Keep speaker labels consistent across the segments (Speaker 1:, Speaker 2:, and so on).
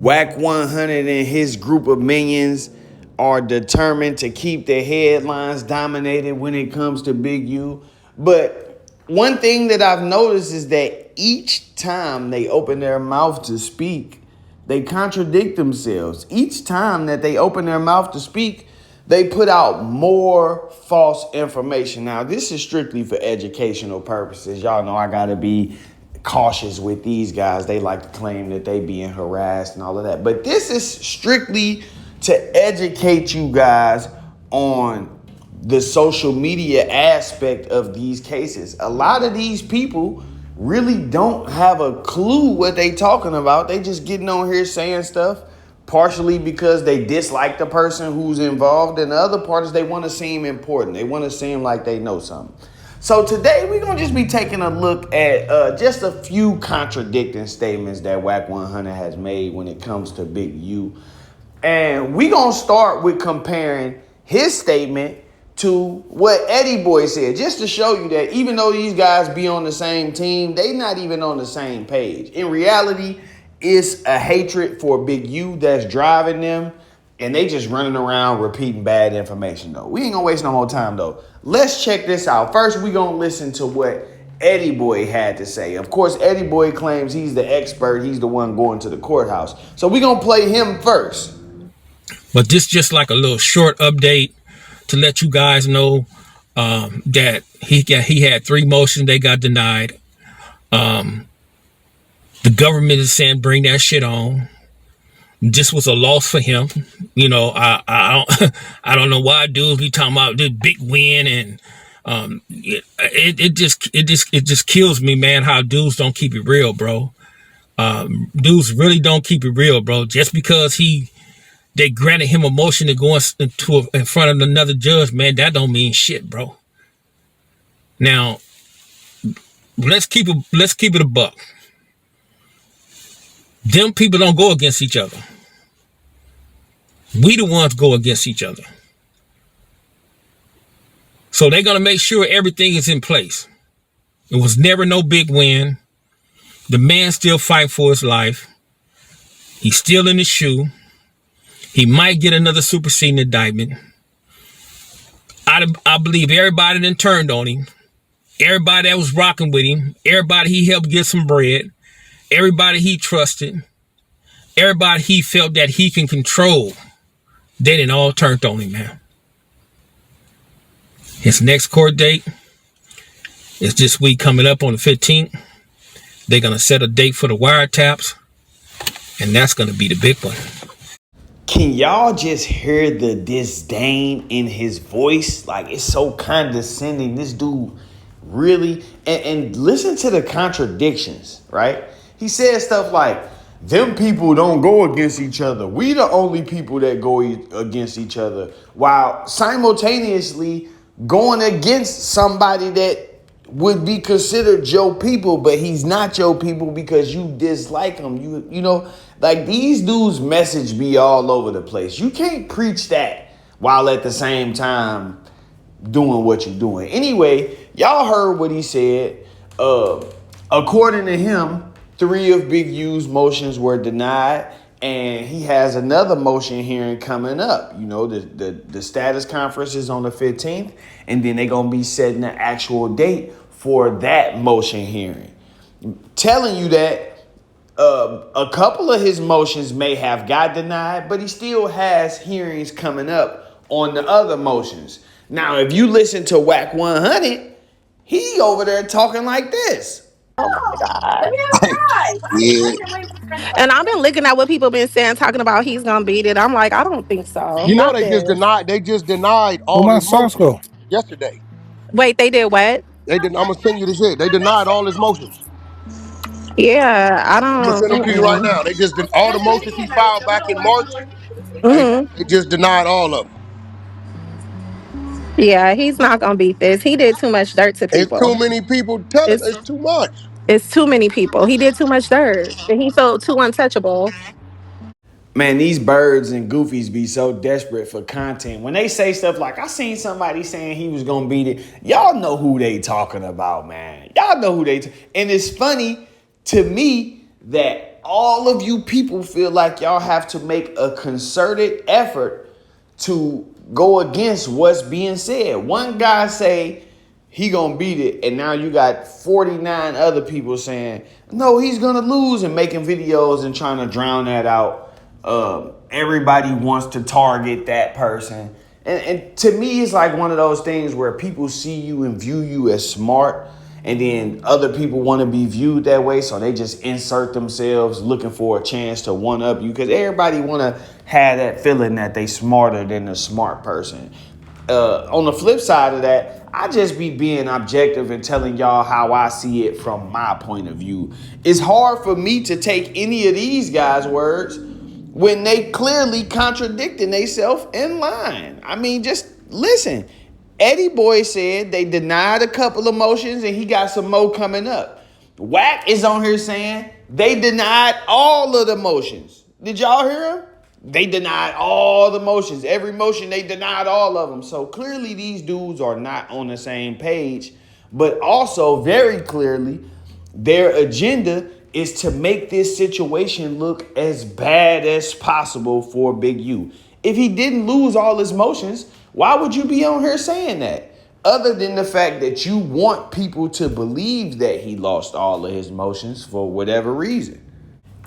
Speaker 1: Wack 100 and his group of minions are determined to keep the headlines dominated when it comes to Big U. But one thing that I've noticed is that each time they open their mouth to speak, they contradict themselves. Each time that they open their mouth to speak, they put out more false information. Now, this is strictly for educational purposes. Y'all know I gotta be cautious with these guys. They like to claim that they being harassed and all of that. But this is strictly to educate you guys on the social media aspect of these cases. A lot of these people really don't have a clue what they talking about. They just getting on here saying stuff, partially because they dislike the person who's involved, and the other part is they want to seem important. They want to seem like they know something. So today we're going to just be taking a look at just a few contradicting statements that Wack 100 has made when it comes to Big U. And we're going to start with comparing his statement to what Eddie Boy said, just to show you that even though these guys be on the same team, they not even on the same page. In reality, it's a hatred for Big U that's driving them, and they just running around repeating bad information, though. We ain't gonna waste no more time, though. Let's check this out. First, we gonna listen to what Eddie Boy had to say. Of course, Eddie Boy claims he's the expert. He's the one going to the courthouse. So we gonna play him first.
Speaker 2: But this just like a little short update to let you guys know that he had 3 motions. They got denied. The government is saying bring that shit on. This was a loss for him. You know, I don't I don't know why dudes be talking about this big win, and it just kills me, man, how dudes don't keep it real, bro. Dudes really don't keep it real, bro. Just because they granted him a motion to go in front of another judge, man, that don't mean shit, bro. Now, let's keep it a buck. Them people don't go against each other. We the ones go against each other. So they're going to make sure everything is in place. It was never no big win. The man still fight for his life. He's still in the shoe. He might get another superseding indictment. I believe everybody that turned on him, everybody that was rocking with him, everybody he helped get some bread, everybody he trusted, everybody he felt that he can control, they didn't all turned on him, man. His next court date is this week coming up on the 15th. They're going to set a date for the wiretaps, and that's going to be the big one.
Speaker 1: Can y'all just hear the disdain in his voice? Like, it's so condescending. This dude really, and listen to the contradictions, right? He says stuff like, them people don't go against each other. We the only people that go against each other, while simultaneously going against somebody that would be considered your people, but he's not your people because you dislike him. You know, like, these dudes' message be all over the place. You can't preach that while at the same time doing what you're doing. Anyway, y'all heard what he said. According to him, 3 of Big U's motions were denied, and he has another motion hearing coming up. You know, the status conference is on the 15th, and then they're going to be setting an actual date for that motion hearing. Telling you that a couple of his motions may have got denied, but he still has hearings coming up on the other motions. Now, if you listen to Wack 100, he over there talking like this.
Speaker 3: Oh my God.
Speaker 4: Yeah.
Speaker 3: And I've been looking at what people been saying, talking about he's gonna beat it. I'm like, I don't think so.
Speaker 4: You know
Speaker 3: Not
Speaker 4: they just
Speaker 3: this.
Speaker 4: denied. They just denied
Speaker 5: Where
Speaker 4: all
Speaker 5: my
Speaker 4: his
Speaker 5: socks
Speaker 4: motions
Speaker 5: go?
Speaker 4: yesterday.
Speaker 3: Wait, they did what?
Speaker 4: They didn't. I'm gonna send you the shit. They denied all his motions.
Speaker 3: Yeah, I
Speaker 4: I'm gonna send them
Speaker 3: don't.
Speaker 4: to you right now. They just did all the motions he filed back in March. They just denied all of them.
Speaker 3: Yeah, he's not gonna beat this. He did too much dirt to
Speaker 4: It's too
Speaker 3: people.
Speaker 4: many people telling.
Speaker 3: It's
Speaker 4: It's too much.
Speaker 3: it's too many people. He did too much dirt, and he felt too untouchable.
Speaker 1: Man, these birds and goofies be so desperate for content. When they say stuff like, I seen somebody saying he was going to beat it, y'all know who they talking about, man. Y'all know who and it's funny to me that all of you people feel like y'all have to make a concerted effort to go against what's being said. One guy say he gonna beat it, and now you got 49 other people saying no, he's gonna lose, and making videos and trying to drown that out. Everybody wants to target that person, and to me, it's like one of those things where people see you and view you as smart, and then other people want to be viewed that way, so they just insert themselves looking for a chance to one up you, because everybody want to have that feeling that they smarter than the smart person. On the flip side of that, I just be being objective and telling y'all how I see it from my point of view. It's hard for me to take any of these guys' words when they clearly contradicting themselves in line. I mean, just listen. Eddie Boy said they denied a couple of motions and he got some more coming up. Wack is on here saying they denied all of the motions. Did y'all hear him? They denied all the motions. Every motion, they denied all of them. So clearly these dudes are not on the same page, but also very clearly their agenda is to make this situation look as bad as possible for Big U. If he didn't lose all his motions, why would you be on here saying that? Other than the fact that you want people to believe that he lost all of his motions for whatever reason.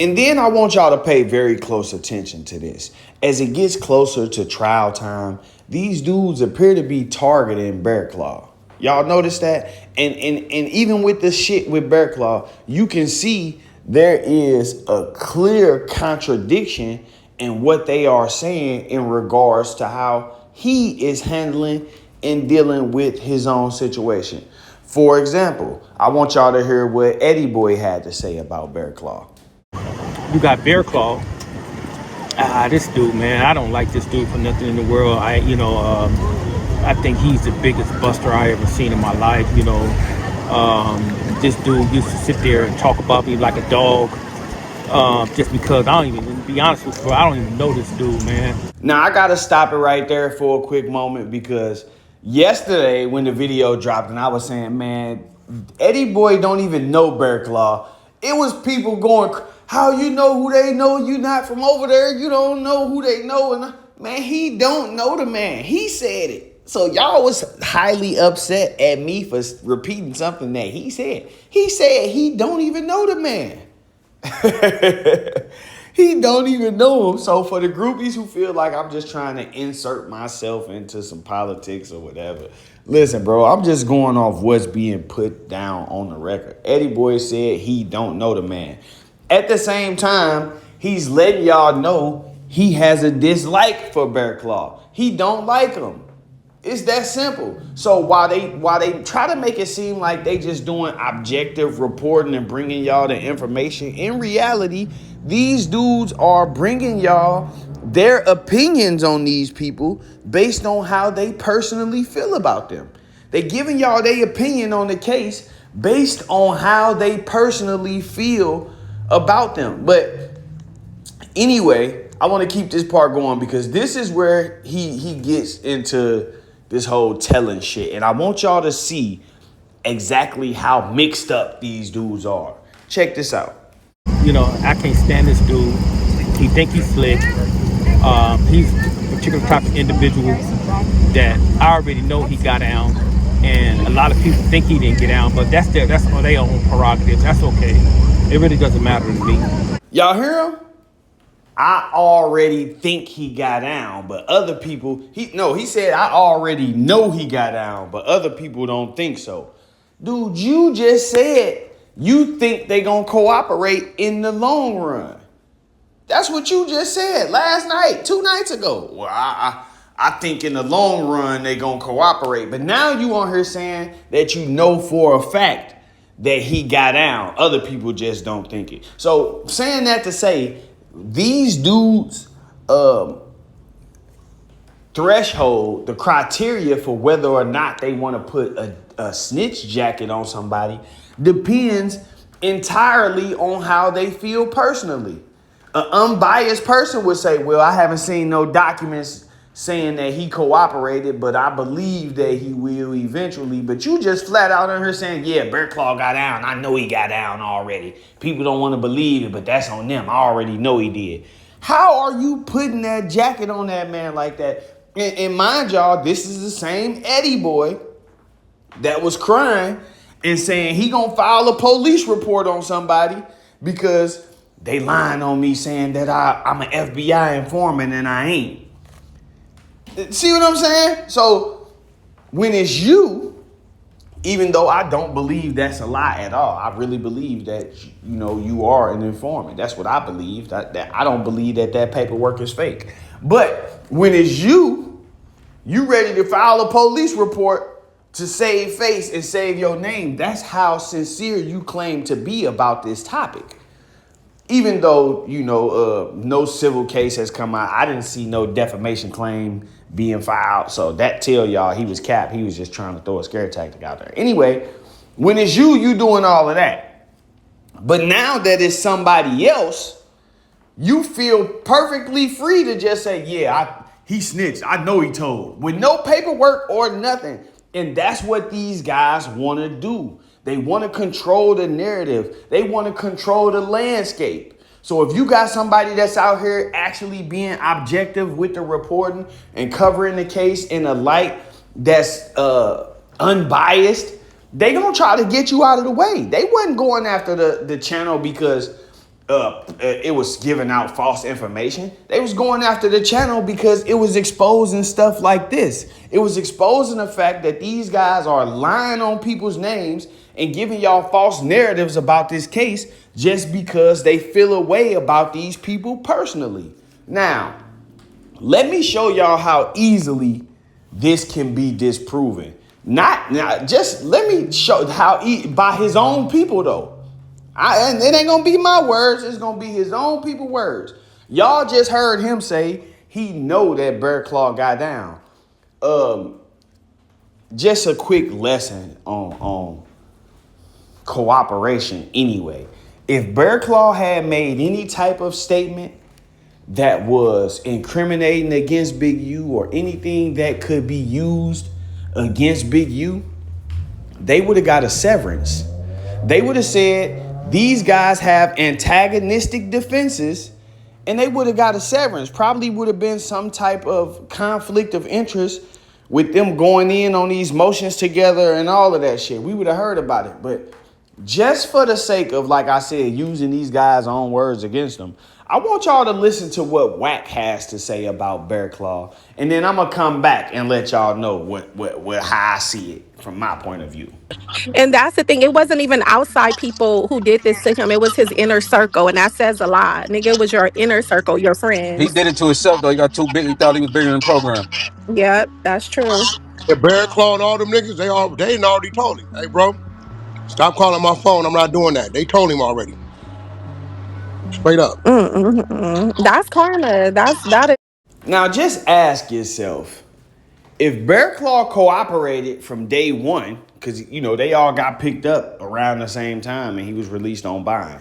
Speaker 1: And then I want y'all to pay very close attention to this. As it gets closer to trial time, these dudes appear to be targeting Bearclaw. Y'all notice that? And even with the shit with Bearclaw, you can see there is a clear contradiction in what they are saying in regards to how he is handling and dealing with his own situation. For example, I want y'all to hear what Eddie Boy had to say about Bearclaw.
Speaker 2: You got Bearclaw. This dude, man, I don't like this dude for nothing in the world. I think he's the biggest buster I ever seen in my life. This dude used to sit there and talk about me like a dog. Just because I don't even, to be honest with you, I don't even know this dude, man.
Speaker 1: Now, I got to stop it right there for a quick moment, because yesterday when the video dropped and I was saying, man, Eddie Boy don't even know Bearclaw. It was people going, how you know who they know? You not from over there. You don't know who they know. And man, he don't know the man. He said it. So y'all was highly upset at me for repeating something that he said. He said he don't even know the man. He don't even know him. So for the groupies who feel like I'm just trying to insert myself into some politics or whatever, listen, bro, I'm just going off what's being put down on the record. Eddie Boy said he don't know the man. At the same time, he's letting y'all know he has a dislike for Bearclaw. He don't like him. It's that simple. So while they try to make it seem like they just doing objective reporting and bringing y'all the information, in reality, these dudes are bringing y'all their opinions on these people based on how they personally feel about them. They giving y'all their opinion on the case based on how they personally feel about them. But anyway, I want to keep this part going because this is where he gets into this whole telling shit. And I want y'all to see exactly how mixed up these dudes are. Check this out.
Speaker 2: I can't stand this dude. He think he's slick. He's a particular type of individual that I already know he got down. And a lot of people think he didn't get down, but that's their own prerogatives. That's okay. It really doesn't matter to me.
Speaker 1: Y'all hear him? I already think he got down, but other people, he said, I already know he got down, but other people don't think so. Dude, you just said you think they gonna cooperate in the long run. That's what you just said last night, 2 nights ago. Well, I think in the long run they gonna cooperate, but now you on here saying that you know for a fact that he got down. Other people just don't think it. So saying that to say, these dudes' threshold, the criteria for whether or not they want to put a snitch jacket on somebody depends entirely on how they feel personally. An unbiased person would say, well, I haven't seen no documents saying that he cooperated, but I believe that he will eventually. But you just flat out on her saying, yeah, Bearclaw got down. I know he got down already. People don't want to believe it, but that's on them. I already know he did. How are you putting that jacket on that man like that? And mind y'all, this is the same Eddie boy that was crying and saying he gonna file a police report on somebody because they lying on me saying that I'm an FBI informant and I ain't. See what I'm saying? So when it's you, even though I don't believe that's a lie at all, I really believe that you are an informant. That's what I believe. That I don't believe that paperwork is fake. But when it's you ready to file a police report to save face and save your name. That's how sincere you claim to be about this topic. Even though, no civil case has come out, I didn't see no defamation claim being filed. So that tell y'all he was capped. He was just trying to throw a scare tactic out there. Anyway, when it's you doing all of that. But now that it's somebody else, you feel perfectly free to just say, yeah, he snitched. I know he told. With no paperwork or nothing. And that's what these guys want to do. They want to control the narrative. They want to control the landscape. So if you got somebody that's out here actually being objective with the reporting and covering the case in a light that's unbiased, they gonna try to get you out of the way. They wasn't going after the channel because it was giving out false information. They was going after the channel because it was exposing stuff like this. It was exposing the fact that these guys are lying on people's names and giving y'all false narratives about this case just because they feel a way about these people personally. Now, let me show y'all how easily this can be disproven. Just let me show how by his own people though. And it ain't gonna be my words, it's gonna be his own people words. Y'all just heard him say he know that Bearclaw got down. Just a quick lesson on cooperation anyway. If Bearclaw had made any type of statement that was incriminating against Big U or anything that could be used against Big U, they would have got a severance. They would have said, these guys have antagonistic defenses, and they would have got a severance. Probably would have been some type of conflict of interest with them going in on these motions together and all of that shit. We would have heard about it. But just for the sake of, like I said, using these guys' own words against them, I want y'all to listen to what Wack has to say about Bearclaw, and then I'm gonna come back and let y'all know what how I see it from my point of view.
Speaker 3: And that's the thing. It wasn't even outside people who did this to him. It was his inner circle. And that says a lot. Nigga, it was your inner circle, your
Speaker 5: He
Speaker 3: friends.
Speaker 5: did it to himself though. He got too big. He thought he was bigger than the program.
Speaker 3: Yep, that's true.
Speaker 4: The Bearclaw and all them niggas, they didn't already told him. Hey, bro, stop calling my phone. I'm not doing that. They told him already. Straight up.
Speaker 3: That's karma. That is.
Speaker 1: Now just ask yourself, if Bearclaw cooperated from day one, because they all got picked up around the same time and he was released on bond.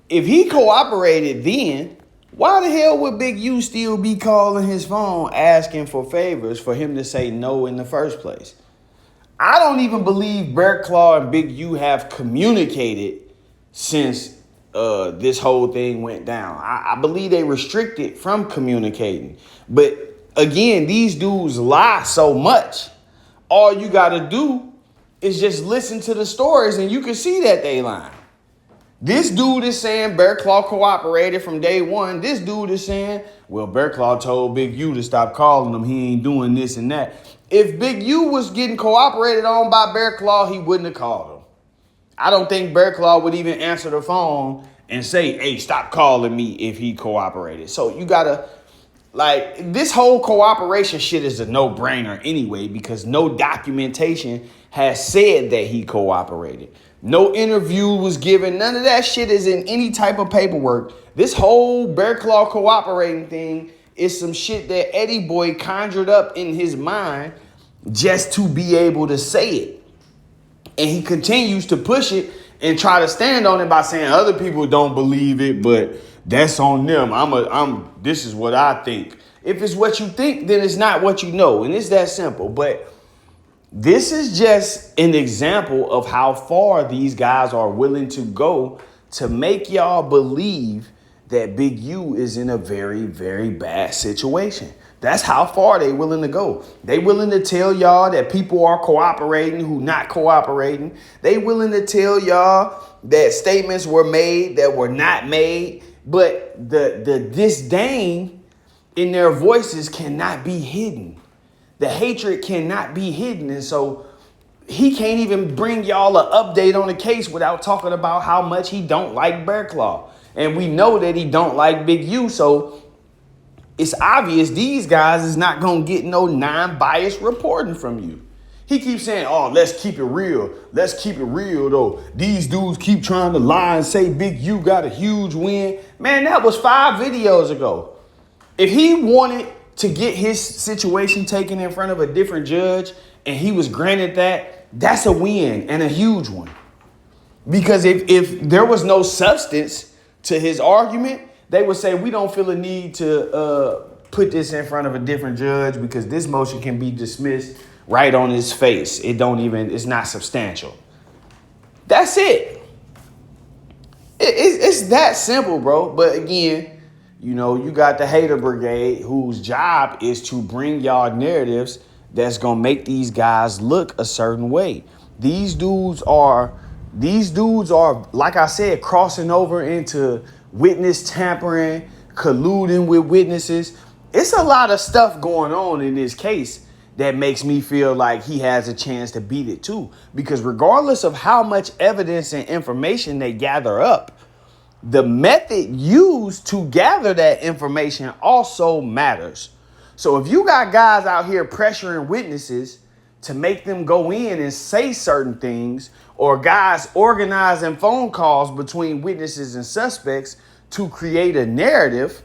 Speaker 1: If he cooperated then, why the hell would Big U still be calling his phone asking for favors for him to say no in the first place? I don't even believe Bearclaw and Big U have communicated since this whole thing went down. I believe they restricted from communicating. But again, these dudes lie so much. All you got to do is just listen to the stories and you can see that they lying. This dude is saying Bearclaw cooperated from day one. This dude is saying, well, Bearclaw told Big U to stop calling him. He ain't doing this and that. If Big U was getting cooperated on by Bearclaw, he wouldn't have called him. I don't think Bearclaw would even answer the phone and say, hey, stop calling me if he cooperated. So you gotta, this whole cooperation shit is a no-brainer anyway, because no documentation has said that he cooperated. No interview was given. None of that shit is in any type of paperwork. This whole Bearclaw cooperating thing is some shit that Eddie Boy conjured up in his mind just to be able to say it. And he continues to push it and try to stand on it by saying other people don't believe it, but that's on them. This is what I think. If it's what you think, then it's not what you know. And it's that simple. But this is just an example of how far these guys are willing to go to make y'all believe that Big U is in a very, very bad situation. That's how far they willing to go. They willing to tell y'all that people are cooperating who not cooperating. They willing to tell y'all that statements were made that were not made. But the disdain in their voices cannot be hidden. The hatred cannot be hidden. And so he can't even bring y'all an update on the case without talking about how much he don't like Bearclaw. And we know that he don't like Big U. So it's obvious these guys is not going to get no non-biased reporting from you. He keeps saying, oh, let's keep it real. Let's keep it real, though. These dudes keep trying to lie and say Big U got a huge win. Man, that was 5 videos ago. If he wanted to get his situation taken in front of a different judge and he was granted that, that's a win and a huge one. Because if there was no substance to his argument, they would say, we don't feel a need to put this in front of a different judge because this motion can be dismissed right on his face. It's not substantial. That's it. It's that simple, bro. But again, you know, you got the hater brigade whose job is to bring y'all narratives that's going to make these guys look a certain way. These dudes are, like I said, crossing over into witness tampering, colluding with witnesses. It's a lot of stuff going on in this case that makes me feel like he has a chance to beat it too. Because regardless of how much evidence and information they gather up, the method used to gather that information also matters. So if you got guys out here pressuring witnesses to make them go in and say certain things, or guys organizing phone calls between witnesses and suspects to create a narrative,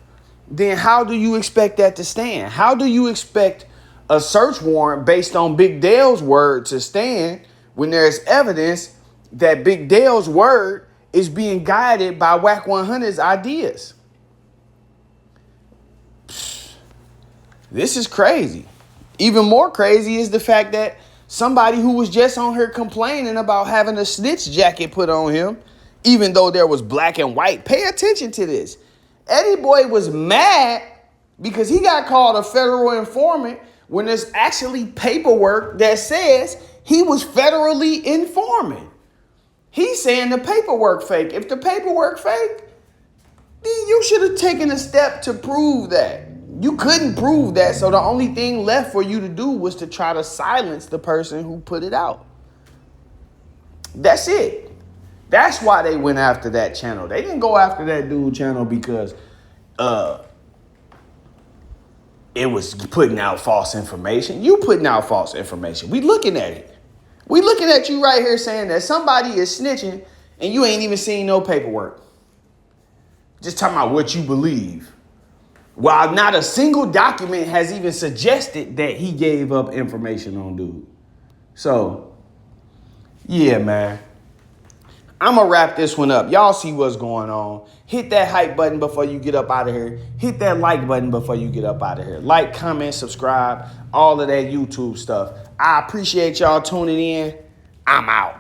Speaker 1: then how do you expect that to stand? How do you expect a search warrant based on Big Dale's word to stand when there's evidence that Big Dale's word is being guided by Wack 100's ideas? This is crazy. Even more crazy is the fact that somebody who was just on here complaining about having a snitch jacket put on him, even though there was black and white. Pay attention to this. Eddie Boy was mad because he got called a federal informant when there's actually paperwork that says he was federally informing. He's saying the paperwork fake. If the paperwork fake, then you should have taken a step to prove that. You couldn't prove that, so the only thing left for you to do was to try to silence the person who put it out. That's it. That's why they went after that channel. They didn't go after that dude channel because it was putting out false information. You putting out false information. We looking at it. We looking at you right here saying that somebody is snitching and you ain't even seen no paperwork. Just talking about what you believe. While not a single document has even suggested that he gave up information on dude. So, yeah, man. I'm going to wrap this one up. Y'all see what's going on. Hit that hype button before you get up out of here. Hit that like button before you get up out of here. Like, comment, subscribe, all of that YouTube stuff. I appreciate y'all tuning in. I'm out.